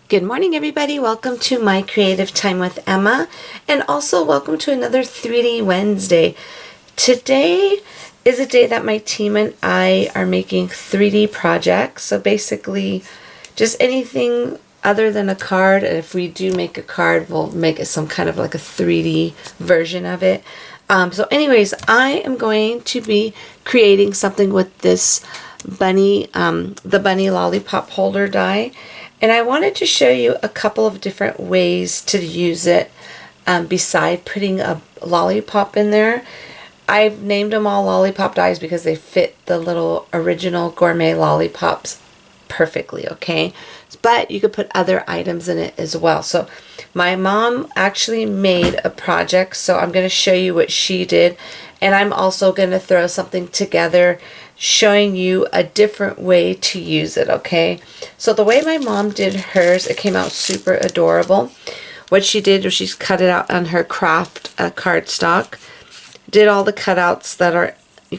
Good morning, everybody. Welcome to My Creative Time with Emma, and also welcome to another 3D Wednesday. Today is a day that my team and I are making 3D projects. So basically, just anything other than a card. And if we do make a card, we'll make it some kind of like a 3D version of it. So anyways, I am going to be creating something with this bunny, the bunny lollipop holder die. And I wanted to show you a couple of different ways to use it beside putting a lollipop in there. I've named them all lollipop dies because they fit the little original gourmet lollipops perfectly, okay? But you could put other items in it as well. So my mom actually made a project, so I'm going to show you what she did. And I'm also going to throw something together showing you a different way to use it, okay? So the way my mom did hers, it came out super adorable. What she did was she's cut it out on her craft cardstock, did all the cutouts that are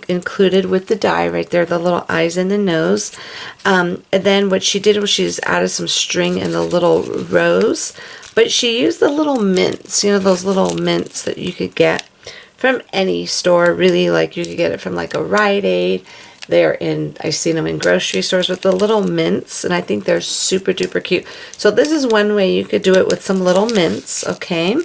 included with the die right there, the little eyes and the nose. And then what she did was she just added some string and the little rose, but she used the little mints, you know, those little mints that you could get from any store, really. Like you could get it from like a Rite Aid. I've seen them in grocery stores with the little mints, and I think they're super duper cute. So this is one way you could do it with some little mints, okay?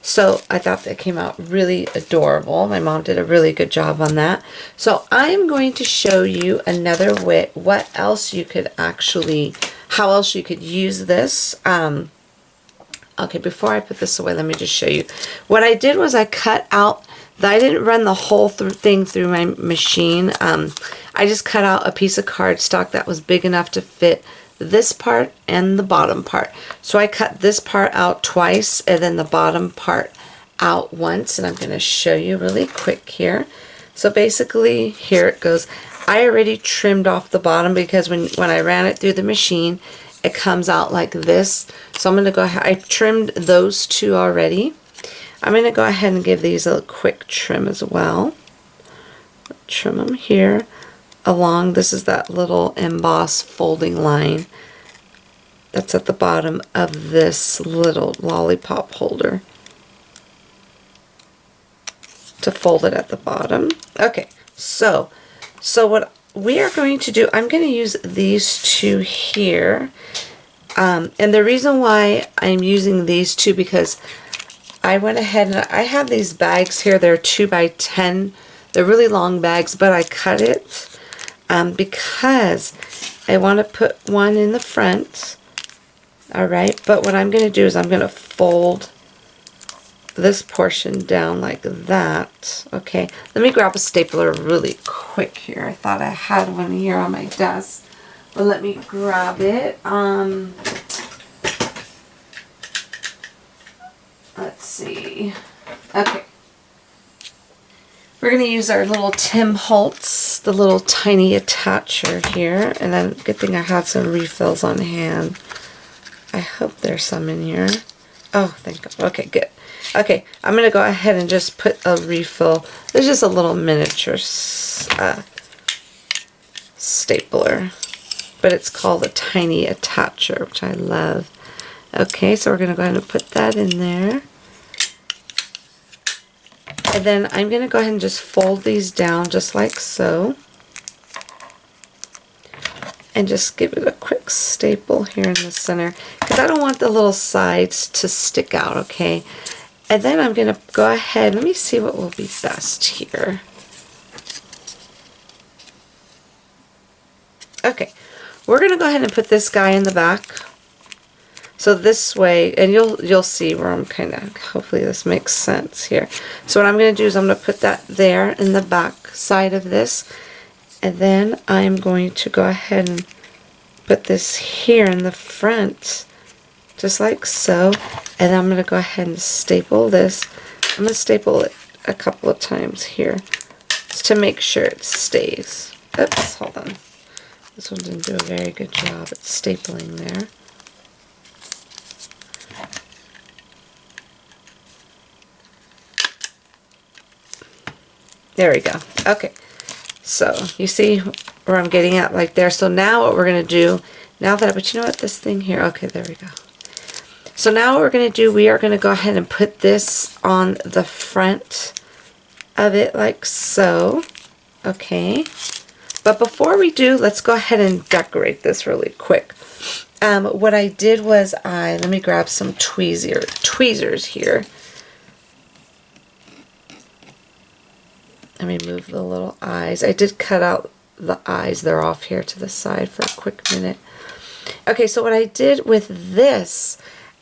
So I thought that came out really adorable. My mom did a really good job on that. So I'm going to show you another way, what else you could actually, how else you could use this. Okay, before I put this away, let me just show you. What I did was I cut out, I didn't run the whole thing through my machine. I just cut out a piece of cardstock that was big enough to fit this part and the bottom part. So I cut this part out twice and then the bottom part out once, and I'm going to show you really quick here. So basically, here it goes. I already trimmed off the bottom because when I ran it through the machine, it comes out like this. So I'm going to go ahead, I trimmed those two already. I'm going to go ahead and give these a quick trim as well. Trim them here along. This is that little emboss folding line that's at the bottom of this little lollipop holder to fold it at the bottom. Okay, so what we are going to do, I'm going to use these two here. And the reason why I'm using these two, because I went ahead and I have these bags here. They're 2x10. They're really long bags, but I cut it because I want to put one in the front. All right, but what I'm going to do is I'm going to fold this portion down like that. Okay, let me grab a stapler really quick here. I thought I had one here on my desk, but let me grab it. Let's see. Okay. We're going to use our little Tim Holtz, the little tiny attacher here. And then, good thing I had some refills on hand. I hope there's some in here. Oh, thank God. Okay, good. Okay, I'm going to go ahead and just put a refill. There's just a little miniature stapler. But it's called a tiny attacher, which I love. Okay, so we're going to go ahead and put that in there. And then I'm going to go ahead and just fold these down just like so. And just give it a quick staple here in the center, because I don't want the little sides to stick out, okay? And then I'm going to go ahead, let me see what will be best here. Okay, we're going to go ahead and put this guy in the back. So this way, and you'll see where I'm kind of, hopefully this makes sense here. So what I'm going to do is I'm going to put that there in the back side of this. And then I'm going to go ahead and put this here in the front, just like so. And then I'm going to go ahead and staple this. I'm going to staple it a couple of times here just to make sure it stays. Oops, hold on. This one didn't do a very good job at stapling there. There we go. Okay, so you see where I'm getting at like there. So now what we're going to do, now that, but you know what, this thing here, okay, there we go. So now what we're going to do, we are going to go ahead and put this on the front of it like so. Okay. But before we do, let's go ahead and decorate this really quick. What I did was let me grab some tweezers here. Let me move the little eyes. I did cut out the eyes. They're off here to the side for a quick minute. Okay, so what I did with this,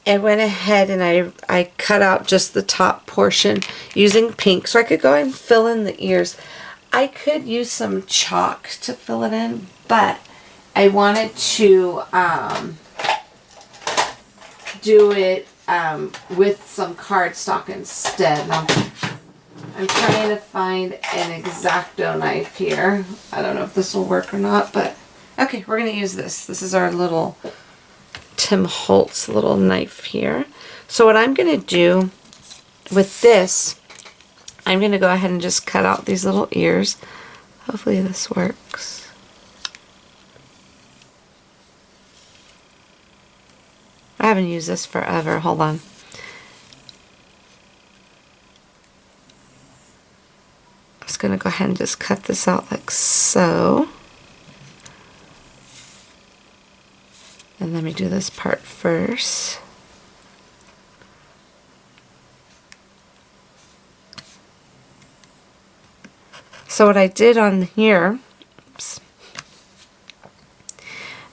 I went ahead and I cut out just the top portion using pink so I could go ahead and fill in the ears. I could use some chalk to fill it in, but I wanted to do it with some cardstock instead. Now, I'm trying to find an X-Acto knife here. I don't know if this will work or not, but okay, we're going to use this. This is our little Tim Holtz little knife here. So what I'm going to do with this, I'm going to go ahead and just cut out these little ears. Hopefully this works. I haven't used this forever. Hold on. I'm just going to go ahead and just cut this out like so. And let me do this part first. So what I did on here, oops.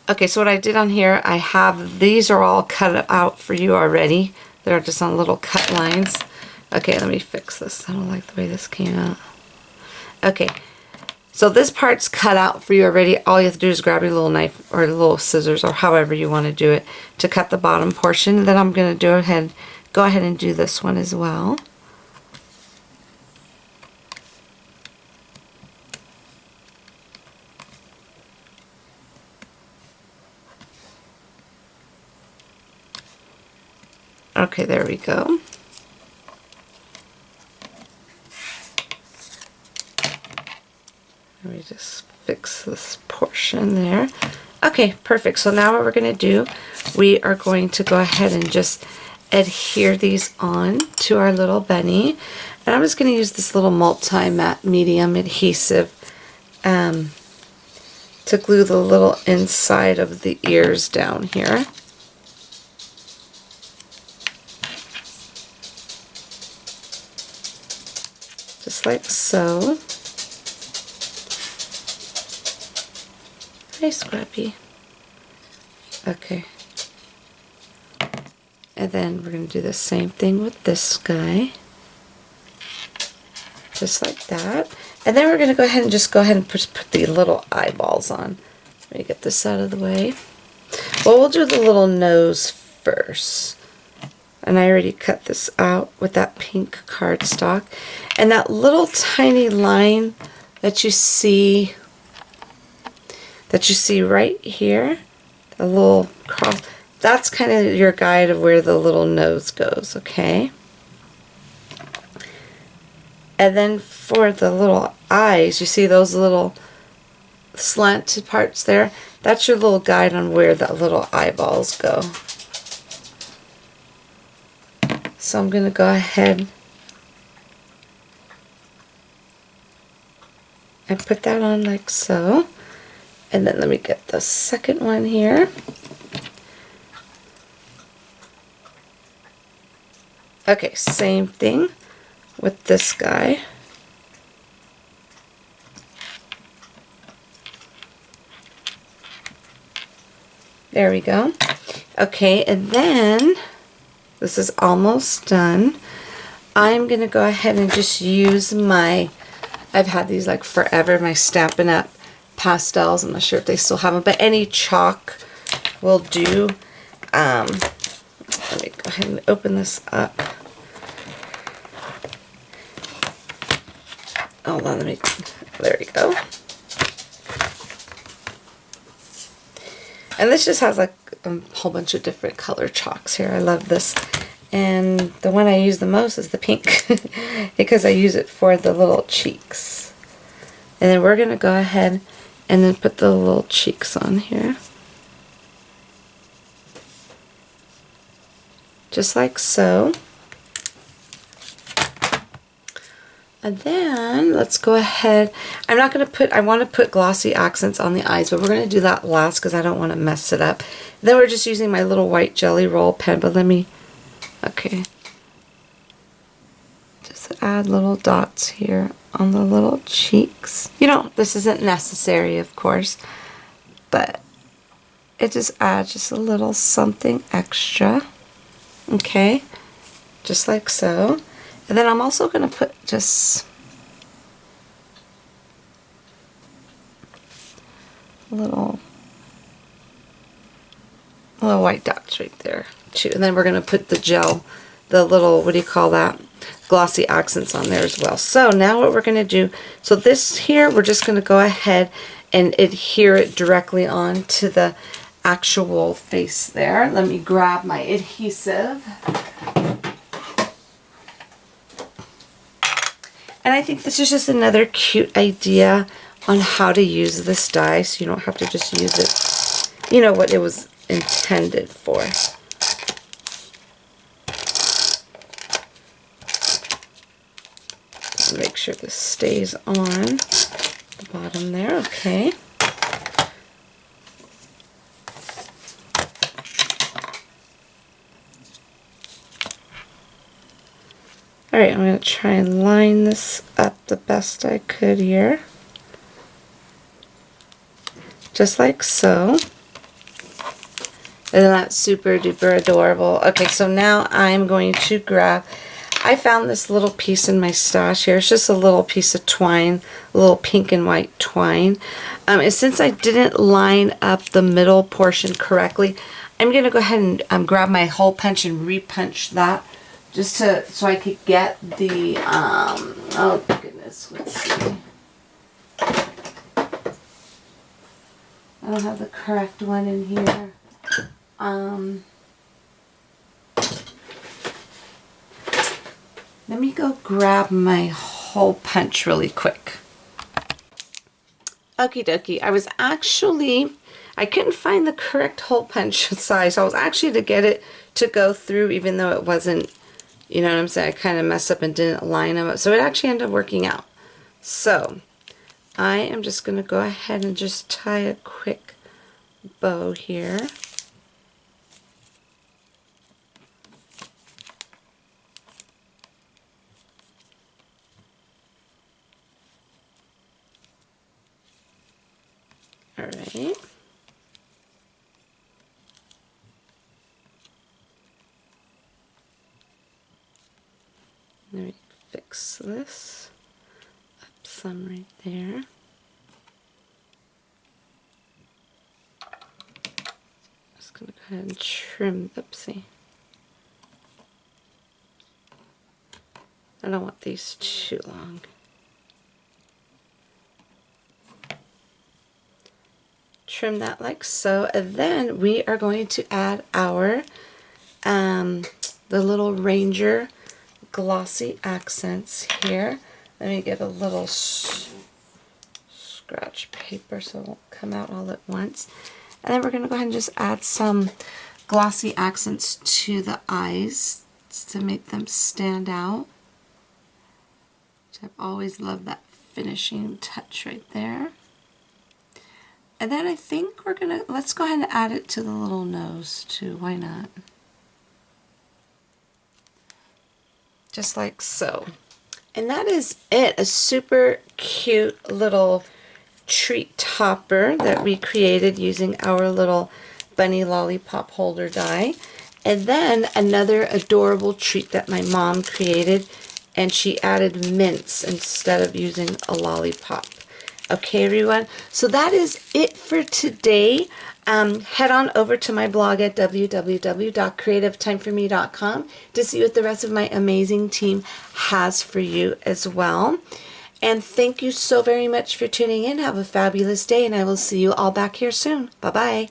Okay, so what I did on here, I have, these are all cut out for you already. They're just on little cut lines. Okay, let me fix this. I don't like the way this came out. Okay, so this part's cut out for you already. All you have to do is grab your little knife or little scissors or however you want to do it to cut the bottom portion. Then I'm going to go ahead and do this one as well. Okay, there we go. Let me just fix this portion there. Okay, perfect. So now what we're going to do, we are going to go ahead and just adhere these on to our little bunny. And I'm just going to use this little multi-matte medium adhesive to glue the little inside of the ears down here. Just like so. Hi, Scrappy. Okay. And then we're going to do the same thing with this guy. Just like that. And then we're going to go ahead and put the little eyeballs on. Let me get this out of the way. Well, we'll do the little nose first. And I already cut this out with that pink cardstock. And that little tiny line that you see right here, the little cross, that's kind of your guide of where the little nose goes, okay? And then for the little eyes, you see those little slanted parts there? That's your little guide on where the little eyeballs go. So I'm going to go ahead and put that on like so. And then let me get the second one here. Okay, same thing with this guy. There we go. Okay, and then this is almost done. I'm going to go ahead and just use I've had these like forever, my Stampin' Up! Pastels. I'm not sure if they still have them, but any chalk will do. Let me go ahead and open this up. Hold on, there we go. And this just has like a whole bunch of different color chalks here. I love this. And the one I use the most is the pink because I use it for the little cheeks. And then we're going to go ahead and then put the little cheeks on here. just like so. And then let's go ahead. I'm not going to put, I want to put glossy accents on the eyes, but we're going to do that last because I don't want to mess it up. Then we're just using my little white Jelly Roll pen, but let me, okay. Just add little dots here on the little cheeks. You know, this isn't necessary, of course, but it just adds just a little something extra. Okay, just like so. And then I'm also going to put just little white dots right there too. And then we're going to put the gel, the little, what do you call that, glossy accents on there as well. So now what we're going to do, so this here, we're just going to go ahead and adhere it directly onto the actual face there. Let me grab my adhesive. And I think this is just another cute idea on how to use this die, so you don't have to just use it, you know, what it was intended for. Make sure this stays on the bottom there, okay. Alright, I'm going to try and line this up the best I could here. Just like so. Isn't that super duper adorable? Okay, so now I'm going to grab, I found this little piece in my stash here. It's just a little piece of twine, a little pink and white twine. And since I didn't line up the middle portion correctly, I'm going to go ahead and grab my hole punch and repunch that. Just to, so I could get the, oh goodness, let's see. I don't have the correct one in here. Let me go grab my hole punch really quick. Okie dokie, I couldn't find the correct hole punch size. I was actually to get it to go through even though it wasn't, you know what I'm saying, I kind of messed up and didn't line them up. So it actually ended up working out. So I am just going to go ahead and just tie a quick bow here. All right. Let me fix this up some right there. Just going to go ahead and trim, oopsie. I don't want these too long. Trim that like so, and then we are going to add our the little Ranger glossy accents here. Let me get a little scratch paper so it won't come out all at once. And then we're going to go ahead and just add some glossy accents to the eyes to make them stand out. I've always loved that finishing touch right there. And then I think we're going to, let's go ahead and add it to the little nose too. Why not? Just like so. And that is it. A super cute little treat topper that we created using our little bunny lollipop holder die. And then another adorable treat that my mom created, and she added mints instead of using a lollipop. Okay, everyone, so that is it for today. Head on over to my blog at www.creativetimeforme.com to see what the rest of my amazing team has for you as well. And thank you so very much for tuning in. Have a fabulous day, and I will see you all back here soon. Bye-bye.